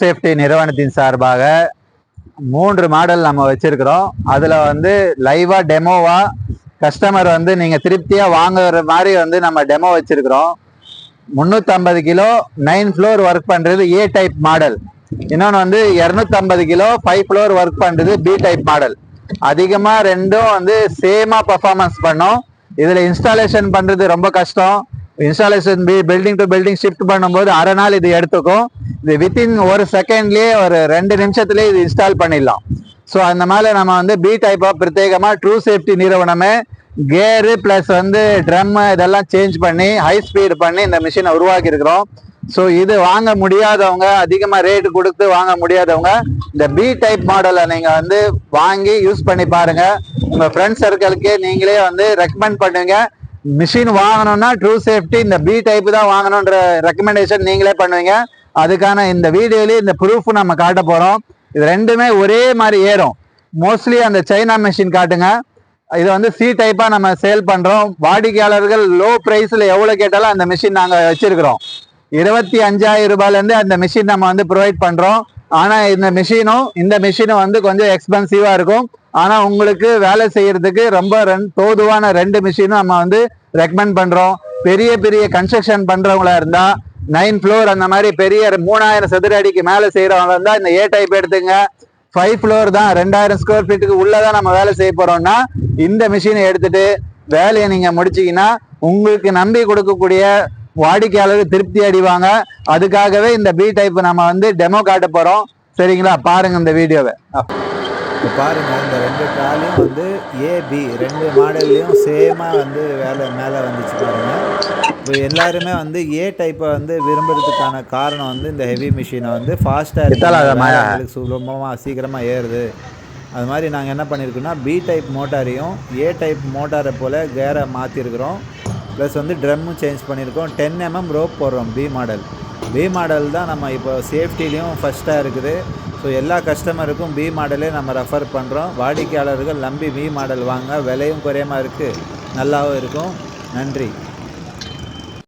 Safety நிறுவனத்தின் சார்பாக 3 model நம்ம வச்சிருக்கிறோம். அதில் வந்து லைவா டெமோவா கஸ்டமர் வந்து நீங்கள் திருப்தியாக வாங்குற மாதிரி வந்து நம்ம டெமோ வச்சிருக்கிறோம். 350 கிலோ 9 ஃப்ளோர் ஒர்க் பண்ணுறது ஏ டைப் மாடல். இன்னொன்று வந்து 250 கிலோ 5 ஃப்ளோர் ஒர்க் பண்ணுறது பி டைப் மாடல். அதிகமாக ரெண்டும் வந்து சேமாக பர்ஃபார்மன்ஸ் பண்ணும். இதில் இன்ஸ்டாலேஷன் பண்ணுறது ரொம்ப கஷ்டம். Installation building to building shift பண்ணும்போது அரை நாள் இது எடுத்துக்கும். இது வித்தின் ஒரு செகண்ட்லேயே ஒரு 2 நிமிஷத்துலேயே இது இன்ஸ்டால் பண்ணிடலாம். ஸோ அந்த மாதிரி நம்ம வந்து பி டைப்பாக பிரத்யேகமாக ட்ரூ சேஃப்டி நிறுவனமே கேரு ப்ளஸ் வந்து ட்ரம் இதெல்லாம் சேஞ்ச் பண்ணி ஹை ஸ்பீடு பண்ணி இந்த மிஷினை உருவாக்கி இருக்கிறோம். ஸோ இது வாங்க முடியாதவங்க, அதிகமாக ரேட்டு கொடுத்து வாங்க முடியாதவங்க இந்த பி டைப் மாடலை நீங்கள் வந்து வாங்கி யூஸ் பண்ணி பாருங்க. உங்கள் ஃப்ரெண்ட்ஸ் சர்க்கிளுக்கே நீங்களே வந்து ரெக்கமெண்ட் பண்ணுவீங்க. மிஷின் வாங்கணும்னா ட்ரூ சேஃப்டி இந்த பி டைப் தான் வாங்கணுன்ற ரெக்கமெண்டேஷன் நீங்களே பண்ணுவீங்க. அதுக்கான இந்த வீடியோலேயே இந்த ப்ரூஃப் நம்ம காட்ட போகிறோம். இது ரெண்டுமே ஒரே மாதிரி ஏறும். மோஸ்ட்லி அந்த சைனா மிஷின் காட்டுங்க. இதை வந்து சி டைப்பாக நம்ம சேல் பண்ணுறோம். வாடிக்கையாளர்கள் லோ ப்ரைஸில் எவ்வளோ கேட்டாலும் அந்த மிஷின் நாங்கள் வச்சுருக்கிறோம். 25,000 ரூபாயிலேருந்து அந்த மிஷின் நம்ம வந்து ப்ரொவைட் பண்ணுறோம். ஆனால் இந்த மிஷினும் வந்து கொஞ்சம் எக்ஸ்பென்சிவாக இருக்கும். ஆனால் உங்களுக்கு வேலை செய்யறதுக்கு ரொம்ப தோதுவான 2 மிஷினும் நம்ம வந்து ரெக்கமெண்ட் பண்ணுறோம். பெரிய பெரிய கன்ஸ்ட்ரக்ஷன் பண்ணுறவங்களா இருந்தால் 9 ஃப்ளோர் அந்த மாதிரி பெரிய 3000 சதுர அடிக்கு மேலே செய்கிறவங்களா இருந்தால் இந்த ஏ டைப் எடுத்துங்க. 5 ஃப்ளோர் தான் 2000 ஸ்கொயர் ஃபீட்டுக்கு உள்ளதான் நம்ம வேலை செய்ய போகிறோம்னா இந்த மிஷினை எடுத்துட்டு வேலையை நீங்கள் முடிச்சிங்கன்னா உங்களுக்கு நம்பி கொடுக்கக்கூடிய வாடிக்கையாளர்கள் திருப்தி அடைவாங்க. அதுக்காகவே இந்த பி டைப் நம்ம வந்து டெமோ காட்ட போகிறோம். சரிங்களா? பாருங்க இந்த வீடியோவை. இப்போ பாருங்கள், இந்த 2 ட்ராலியும் வந்து ஏபி 2 மாடல்லையும் சேமாக வந்து மேலே வந்துச்சு பாருங்கள். இப்போ எல்லாருமே வந்து ஏ டைப்பை வந்து விரும்புறதுக்கான காரணம் வந்து இந்த ஹெவி மிஷினை வந்து ஃபாஸ்ட்டாக இருக்குது, சுலபமாக சீக்கிரமாக ஏறுது. அது மாதிரி நாங்கள் என்ன பண்ணியிருக்கோம்னா பி டைப் மோட்டாரையும் ஏ டைப் மோட்டாரை போல் கேரை மாற்றிருக்கிறோம். ப்ளஸ் வந்து ட்ரம்மும் சேஞ்ச் பண்ணியிருக்கோம். 10 mm ரோப் போடுறோம். பி மாடல் தான் நம்ம இப்போ சேஃப்டிலையும் ஃபஸ்ட்டாக இருக்குது. ஸோ எல்லா கஸ்டமருக்கும் பி மாடலே நம்ம ரெஃபர் பண்ணுறோம். வாடிக்கையாளர்கள் நம்பி பி மாடல் வாங்க. விலையும் குறையமாக இருக்குது, நல்லாவும் இருக்கும். நன்றி.